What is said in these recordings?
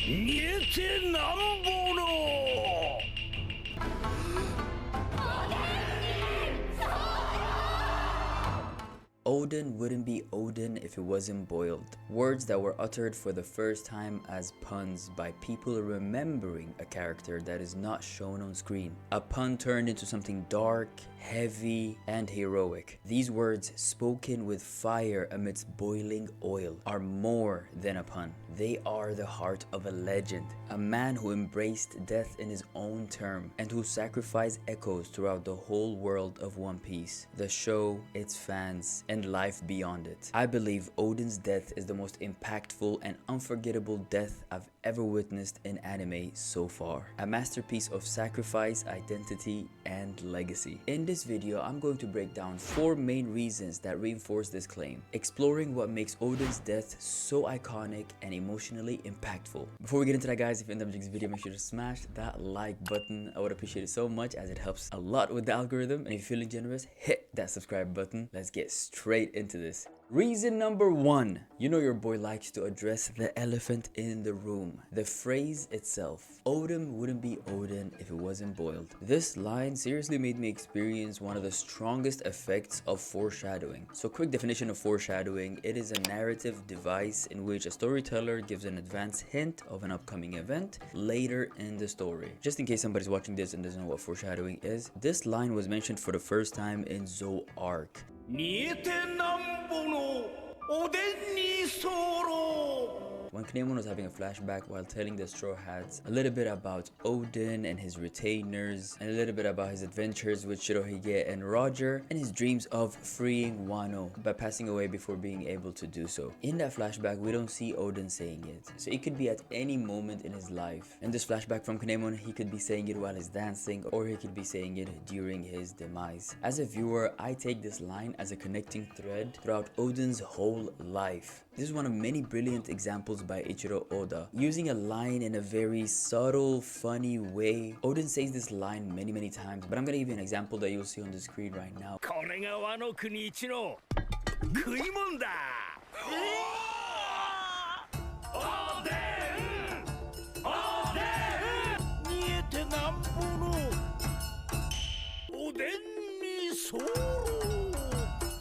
見えてなんぼの Oden wouldn't be Oden if it wasn't boiled. Words that were uttered for the first time as puns by people remembering a character that is not shown on screen. A pun turned into something dark, heavy, and heroic. These words, spoken with fire amidst boiling oil, are more than a pun. They are the heart of a legend. A man who embraced death in his own term and whose sacrifice echoes throughout the whole world of One Piece, the show, its fans, and life beyond it. I believe Oden's death is the most impactful and unforgettable death I've ever witnessed in anime so far. A masterpiece of sacrifice, identity, and legacy. In this video, I'm going to break down 4 main reasons that reinforce this claim, exploring what makes Oden's death so iconic and emotionally impactful. Before we get into that, guys, if you end up enjoying this video, make sure to smash that like button. I would appreciate it so much as it helps a lot with the algorithm. And if you're feeling generous, hit that subscribe button. Let's get straight into this. Reason number 1. You know your boy likes to address the elephant in the room. The phrase itself. Oden wouldn't be Oden if it wasn't boiled. This line seriously made me experience one of the strongest effects of foreshadowing. So quick definition of foreshadowing. It is a narrative device in which a storyteller gives an advance hint of an upcoming event later in the story. Just in case somebody's watching this and doesn't know what foreshadowing is, this line was mentioned for the first time in Zou arc. 見えてなんぼのおでんに候 When Kinemon was having a flashback while telling the Straw Hats a little bit about Oden and his retainers, and a little bit about his adventures with Shirohige and Roger, and his dreams of freeing Wano by passing away before being able to do so. In that flashback, we don't see Oden saying it, so it could be at any moment in his life. In this flashback from Kinemon, he could be saying it while he's dancing, or he could be saying it during his demise. As a viewer, I take this line as a connecting thread throughout Oden's whole life. This is one of many brilliant examples by Ichiro Oda, using a line in a very subtle, funny way. Oden says this line many times, but I'm gonna give you an example that you'll see on the screen right now. これがワノ国一の食いもんだおでんおでん見えてなんぼのおでんに候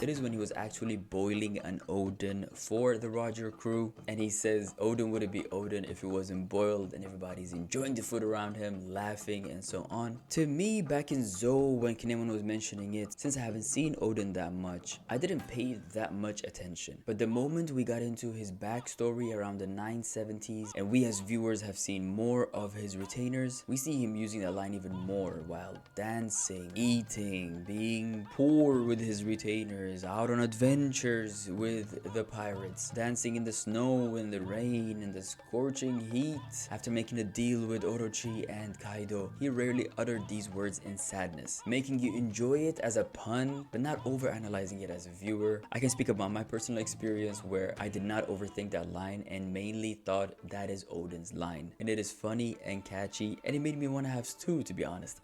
It is when he was actually boiling an Oden for the Roger crew, and he says Oden wouldn't be Oden if it wasn't boiled, and everybody's enjoying the food around him, laughing and so on. To me, back in Zou, when Kinemon was mentioning it, since I haven't seen Oden that much, I didn't pay that much attention. But the moment we got into his backstory around the 970s, and we as viewers have seen more of his retainers, we see him using that line even more while dancing, eating, being poor with his retainers, out on adventures with the pirates, dancing in the snow, in the rain, in the scorching heat. After making a deal with Orochi and Kaido, he rarely uttered these words in sadness, making you enjoy it as a pun, but not overanalyzing it as a viewer. I can speak about my personal experience where I did not overthink that line and mainly thought that is Oden's line. And it is funny and catchy, and it made me want to have stew, to be honest.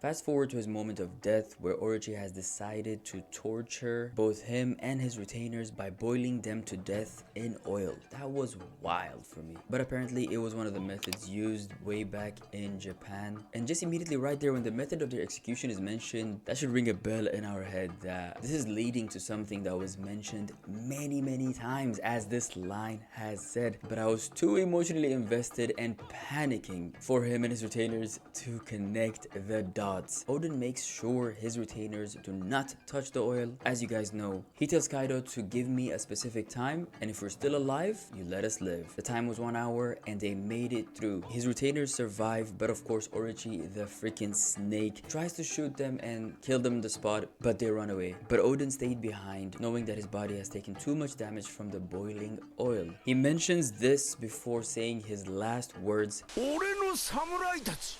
Fast forward to his moment of death where Orochi has decided to torture both him and his retainers by boiling them to death in oil. That was wild for me. But apparently it was one of the methods used way back in Japan. And just immediately right there when the method of their execution is mentioned, that should ring a bell in our head that this is leading to something that was mentioned many times, as this line has said. But I was too emotionally invested and panicking for him and his retainers to connect the dots. Oden makes sure his retainers do not touch the oil. As you guys know, he tells Kaido to give me a specific time, and if we're still alive, you let us live. The time was 1 hour and they made it through. His retainers survive, but of course Orochi, the freaking snake, tries to shoot them and kill them on the spot, but they run away. But Oden stayed behind, knowing that his body has taken too much damage from the boiling oil. He mentions this before saying his last words. 俺の侍たち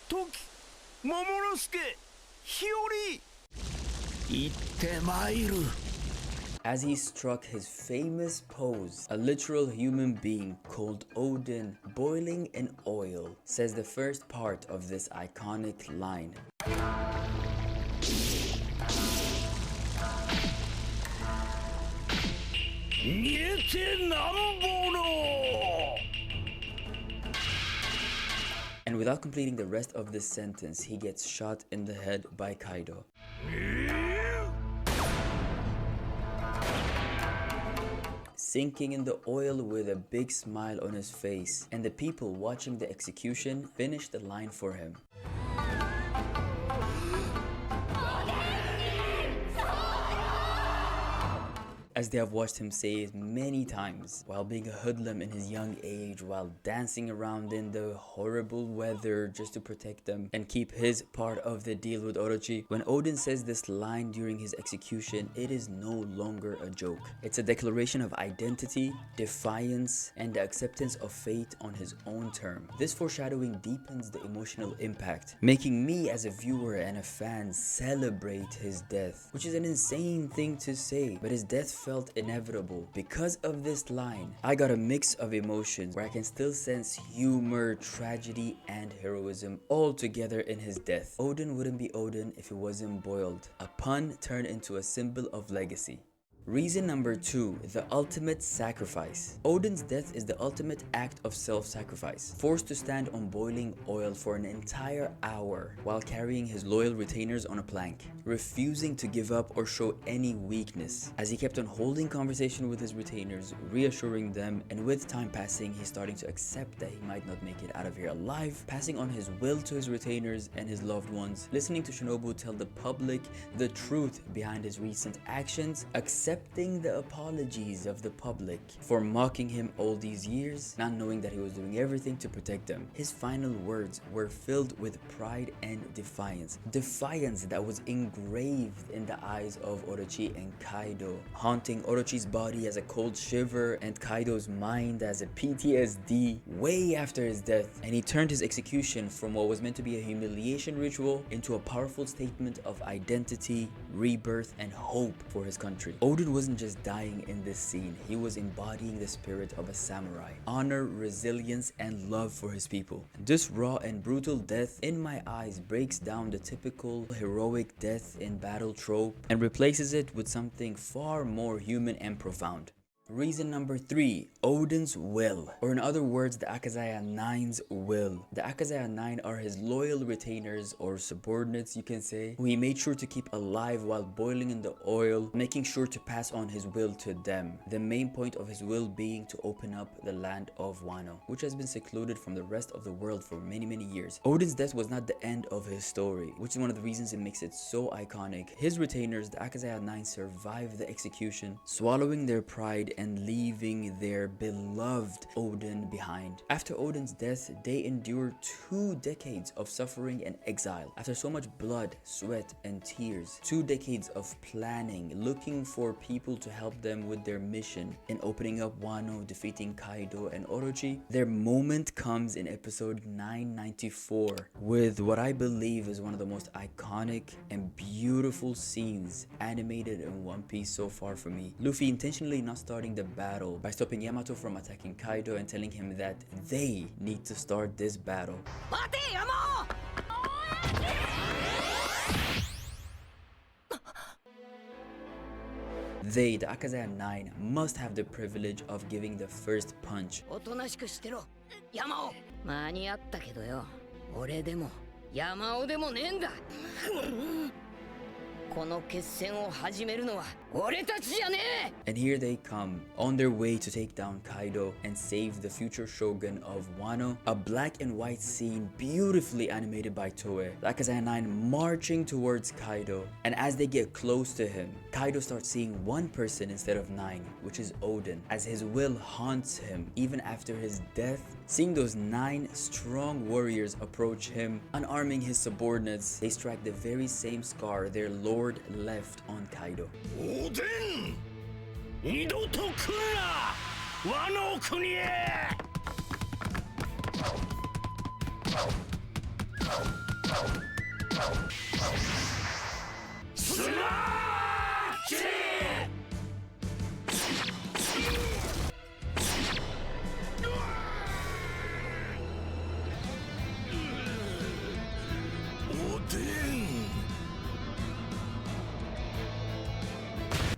時桃之助日和行ってまいる As he struck his famous pose, a literal human being called Oden, boiling in oil, says the first part of this iconic line. 見えてなんぼの And without completing the rest of this sentence, he gets shot in the head by Kaido. Sinking in the oil with a big smile on his face, and the people watching the execution finish the line for him. As they have watched him say it many times, while being a hoodlum in his young age, while dancing around in the horrible weather just to protect them and keep his part of the deal with Orochi. When Oden says this line during his execution, it is no longer a joke. It's a declaration of identity, defiance, and the acceptance of fate on his own term. This foreshadowing deepens the emotional impact, making me as a viewer and a fan celebrate his death, which is an insane thing to say, but his death felt inevitable. Because of this line, I got a mix of emotions where I can still sense humor, tragedy, and heroism all together in his death. Oden wouldn't be Oden if he wasn't boiled. A pun turned into a symbol of legacy. Reason number 2, the ultimate sacrifice. Oden's death is the ultimate act of self-sacrifice, forced to stand on boiling oil for an entire hour while carrying his loyal retainers on a plank, refusing to give up or show any weakness. As he kept on holding conversation with his retainers, reassuring them, and with time passing, he's starting to accept that he might not make it out of here alive, passing on his will to his retainers and his loved ones, listening to Shinobu tell the public the truth behind his recent actions, accepting the apologies of the public for mocking him all these years, not knowing that he was doing everything to protect them. His final words were filled with pride and defiance. Defiance that was engraved in the eyes of Orochi and Kaido, haunting Orochi's body as a cold shiver and Kaido's mind as a PTSD way after his death. And he turned his execution from what was meant to be a humiliation ritual into a powerful statement of identity, rebirth, and hope for his country. Oden wasn't just dying in this scene, he was embodying the spirit of a samurai. Honor, resilience, and love for his people. This raw and brutal death, in my eyes, breaks down the typical heroic death in battle trope and replaces it with something far more human and profound. Reason number 3, Oden's will, or in other words, the Akazaya 9's will. The Akazaya 9 are his loyal retainers or subordinates, you can say, who he made sure to keep alive while boiling in the oil, making sure to pass on his will to them. The main point of his will being to open up the land of Wano, which has been secluded from the rest of the world for many years. Oden's death was not the end of his story, which is one of the reasons it makes it so iconic. His retainers, the Akazaya 9, survived the execution, swallowing their pride and leaving their beloved Oden behind. After Oden's death, they endured 2 decades of suffering and exile. After so much blood, sweat, and tears, 2 decades of planning, looking for people to help them with their mission in opening up Wano, defeating Kaido and Orochi, their moment comes in episode 994 with what I believe is one of the most iconic and beautiful scenes animated in One Piece so far for me. Luffy intentionally not starting the battle by stopping Yamato from attacking Kaido and telling him that they need to start this battle. They, the Akazaya 9, must have the privilege of giving the first punch. おとなしくしてろ山尾間に合ったけどよ俺でも山尾でもねえんだこの決戦を始めるのは俺たちじゃねえ And here they come, on their way to take down Kaido and save the future shogun of Wano. A black and white scene beautifully animated by Toei. The Akazaya 9 marching towards Kaido, and as they get close to him, Kaido starts seeing one person instead of 9, which is Oden, as his will haunts him even after his death. Seeing those 9 strong warriors approach him, unarming his subordinates, they strike the very same scar their lord left on Kaido. おでん二度と来るな和の国へスマッシュ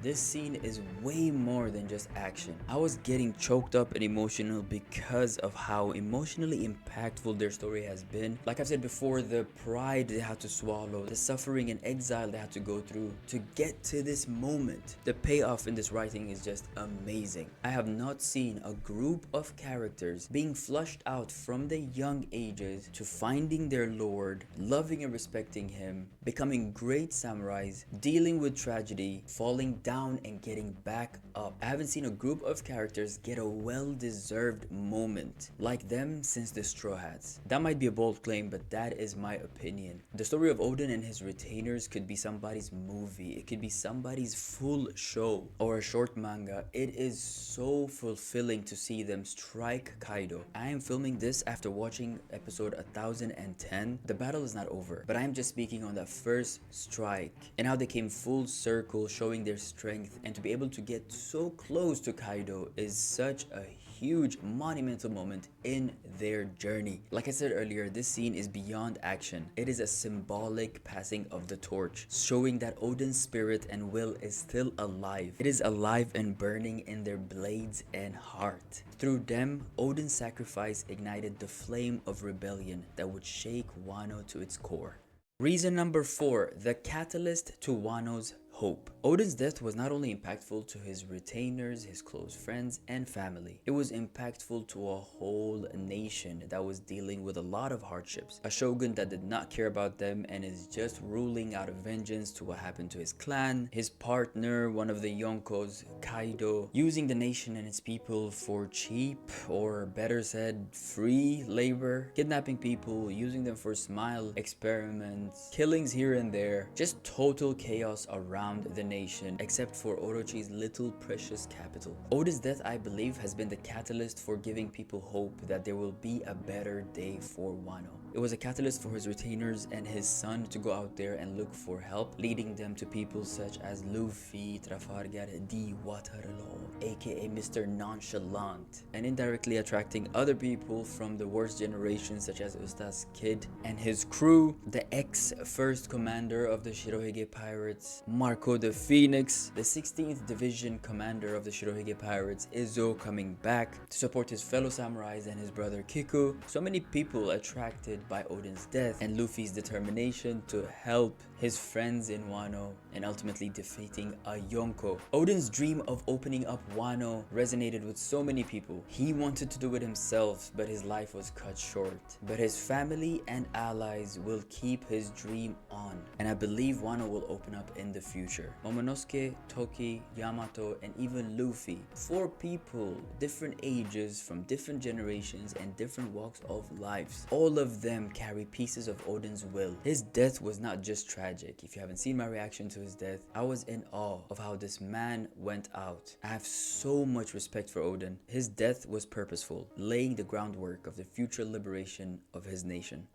this scene is way more than just action. I was getting choked up and emotional because of how emotionally impactful their story has been. Like I've said before, the pride they had to swallow, the suffering and exile they had to go through to get to this moment. The payoff in this writing is just amazing. I have not seen a group of characters being flushed out from the young ages to finding their lord, loving and respecting him, becoming great samurais, dealing with tragedy, falling down and getting back up. I haven't seen a group of characters get a well-deserved moment like them since the Straw Hats. That might be a bold claim, but that is my opinion. The story of Oden and his retainers could be somebody's movie, it could be somebody's full show or a short manga. It is so fulfilling to see them strike Kaido. I am filming this after watching episode 1010. The battle is not over, but I am just speaking on that first strike and how they came full circle, showing their strength, and to be able to get so close to Kaido is such a huge monumental moment in their journey. Like I said earlier, this scene is beyond action. It is a symbolic passing of the torch, showing that Oden's spirit and will is still alive. It is alive and burning in their blades and heart. Through them, Oden's sacrifice ignited the flame of rebellion that would shake Wano to its core. Reason number 4, the catalyst to Wano's hope. Oden's death was not only impactful to his retainers, his close friends, and family. It was impactful to a whole nation that was dealing with a lot of hardships. A shogun that did not care about them and is just ruling out of vengeance to what happened to his clan. His partner, one of the Yonkos, Kaido, using the nation and its people for cheap, or better said, free labor. Kidnapping people, using them for smile experiments, killings here and there. Just total chaos around the nation, except for Orochi's little precious capital. Oda's death, I believe, has been the catalyst for giving people hope that there will be a better day for Wano. It was a catalyst for his retainers and his son to go out there and look for help, leading them to people such as Luffy, Trafalgar D. Waterloo, aka Mr. Nonchalant, and indirectly attracting other people from the worst generation such as Usta's Kid and his crew, the ex-first commander of the Shirohige Pirates, Marco the Phoenix, the 16th Division commander of the Shirohige Pirates, Izzo, coming back to support his fellow samurais and his brother Kiku. So many people attracted by Oden's death and Luffy's determination to help his friends in Wano and ultimately defeating a Yonko. Oden's dream of opening up Wano resonated with so many people. He wanted to do it himself, but his life was cut short. But his family and allies will keep his dream on, and I believe Wano will open up in the future. Momonosuke, Toki, Yamato, and even Luffy, 4 people, different ages from different generations and different walks of lives. All of them carry pieces of Oden's will. His death was not just tragic. If you haven't seen my reaction to his death, I was in awe of how this man went out. I have so much respect for Oden. His death was purposeful, laying the groundwork of the future liberation of his nation.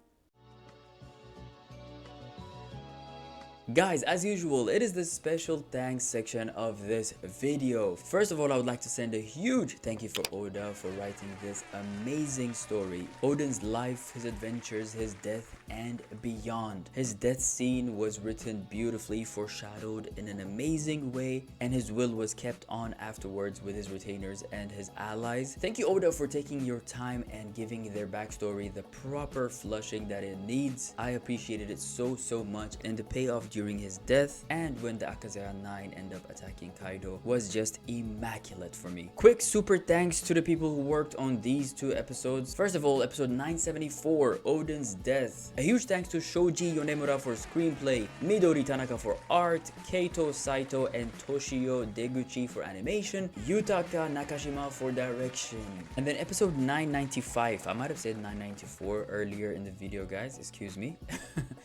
Guys, as usual, it is the special thanks section of this video. First of all, I would like to send a huge thank you for Oda for writing this amazing story. Oden's life, his adventures, his death, and beyond. His death scene was written beautifully, foreshadowed in an amazing way, and his will was kept on afterwards with his retainers and his allies. Thank you, Oda, for taking your time and giving their backstory the proper flushing that it needs. I appreciated it so much, and the payoff during his death and when the Akazaya 9 end up attacking Kaido was just immaculate for me. Quick super thanks to the people who worked on these 2 episodes. First of all, episode 974, Oden's death. A huge thanks to Shoji Yonemura for screenplay, Midori Tanaka for art, Keito Saito and Toshio Deguchi for animation, Yutaka Nakashima for direction. And then episode 995, I might have said 994 earlier in the video, guys, excuse me.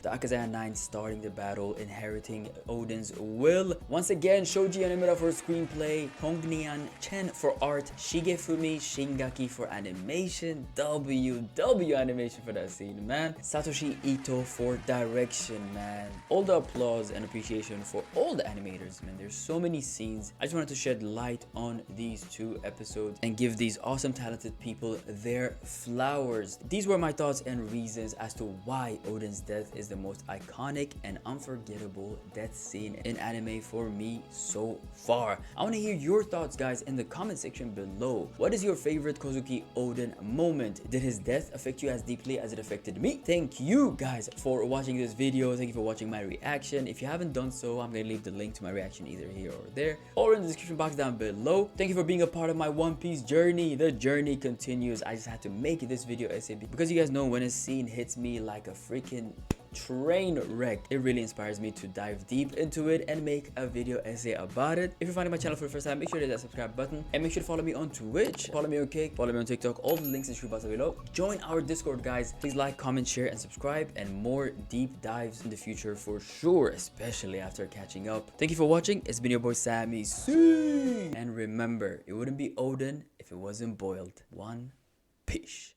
The Akazaya 9 starting the battle, inheriting Oden's will. Once again, Shoji Yonemura for screenplay, Hongnian Chen for art, Shigefumi Shingaki for animation, WW animation for that scene, man. Satoshi Hiroshi Ito for direction, man. All the applause and appreciation for all the animators, man. There's so many scenes. I just wanted to shed light on these 2 episodes and give these awesome talented people their flowers. These were my thoughts and reasons as to why Oden's death is the most iconic and unforgettable death scene in anime for me so far. I want to hear your thoughts, guys, in the comment section below. What is your favorite Kozuki Oden moment? Did his death affect you as deeply as it affected me? Thank you guys for watching this video. Thank you for watching my reaction. If you haven't done so, I'm gonna leave the link to my reaction either here or there or in the description box down below. Thank you for being a part of my One Piece journey. The journey continues. I just had to make this video ASAP because you guys know when a scene hits me like a freaking train wreck, it really inspires me to dive deep into it and make a video essay about it. If you're finding my channel for the first time, make sure to hit that subscribe button and make sure to follow me on Twitch, follow me on Kick, follow me on TikTok. All the links in the description box below. Join our Discord, guys. Please like, comment, share, and subscribe, and more deep dives in the future for sure, especially after catching up. Thank you for watching. It's been your boy Sammy C, and remember, it wouldn't be Oden if it wasn't boiled. One Piece.